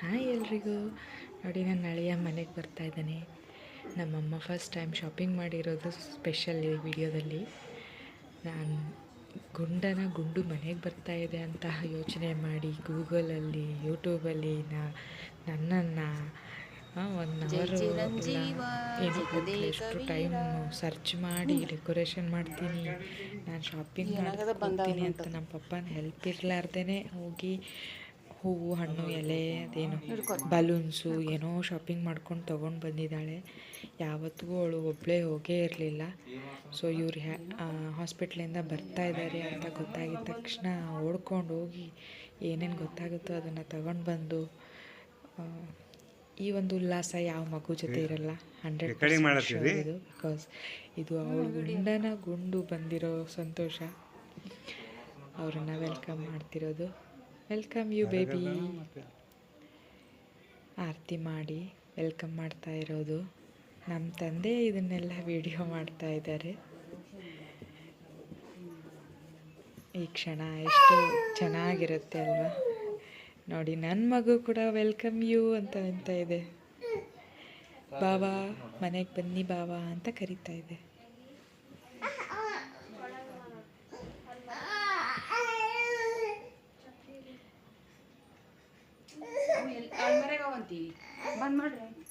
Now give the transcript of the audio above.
Hi ಎಲ್ರಿಗೂ. ನೋಡಿ, ನನ್ನ ಅಳಿಯ ಮನೆಗೆ ಬರ್ತಾ ಇದ್ದಾನೆ. ನಮ್ಮಮ್ಮ ಫಸ್ಟ್ ಟೈಮ್ ಶಾಪಿಂಗ್ ಮಾಡಿರೋದು ಸ್ಪೆಷಲ್ ಈ ವಿಡಿಯೋದಲ್ಲಿ. ನಾನು ಗುಂಡು ಮನೆಗೆ ಬರ್ತಾ ಇದೆ ಅಂತ ಯೋಚನೆ ಮಾಡಿ ಗೂಗಲಲ್ಲಿ ಯೂಟ್ಯೂಬಲ್ಲಿ ನನ್ನನ್ನು 1 ಅವರ್ ಎಷ್ಟು ಟೈಮ್ ಸರ್ಚ್ ಮಾಡಿ ಡೆಕೋರೇಷನ್ ಮಾಡ್ತೀನಿ, ನಾನು ಶಾಪಿಂಗ್ ಮಾಡ್ತೀನಿ ಅಂತ ನಮ್ಮ ಪಪ್ಪನ ಹೆಲ್ಪ್ ಇರಲಾರ್ದೇ ಹೋಗಿ ಹೂವು, ಹಣ್ಣು, ಎಲೆ, ಅದೇನು ಬಲೂನ್ಸು ಏನೋ ಶಾಪಿಂಗ್ ಮಾಡ್ಕೊಂಡು ತೊಗೊಂಡು ಬಂದಿದ್ದಾಳೆ. ಯಾವತ್ತಿಗೂ ಅವಳು ಒಬ್ಬಳೇ ಹೋಗೇ ಇರಲಿಲ್ಲ. ಸೊ ಇವ್ರು ಹಾಸ್ಪಿಟ್ಲಿಂದ ಬರ್ತಾ ಇದ್ದಾರೆ ಅಂತ ಗೊತ್ತಾಗಿದ ತಕ್ಷಣ ಓಡ್ಕೊಂಡು ಹೋಗಿ ಏನೇನು ಗೊತ್ತಾಗುತ್ತೋ ಅದನ್ನು ತಗೊಂಡು ಬಂದು, ಈ ಒಂದು ಉಲ್ಲಾಸ ಯಾವ ಮಗು ಜೊತೆ ಇರಲ್ಲ. 100% ಇದು. ಬಿಕಾಸ್ ಇದು ಅವಳು ಗುಂಡು ಬಂದಿರೋ ಸಂತೋಷ. ಅವರನ್ನು ವೆಲ್ಕಮ್ ಮಾಡ್ತಿರೋದು. Welcome you baby. ಆರತಿ ಮಾಡಿ ವೆಲ್ಕಮ್ ಮಾಡ್ತಾ ಇರೋದು. ನಮ್ಮ ತಂದೆ ಇದನ್ನೆಲ್ಲ ವಿಡಿಯೋ ಮಾಡ್ತಾ ಇದ್ದಾರೆ. ಈ ಕ್ಷಣ ಎಷ್ಟು ಚೆನ್ನಾಗಿರುತ್ತೆ ಅಲ್ವಾ. ನೋಡಿ, ನನ್ನ ಮಗು ಕೂಡ ವೆಲ್ಕಮ್ ಯು ಅಂತ ಇದೆ. ಬಾವಾ, ಮನೆಗೆ ಬನ್ನಿ ಬಾವಾ ಅಂತ ಕರಿತಾ ಇದೆ. ಬಂದ್ ಮಾಡ್ರಿ.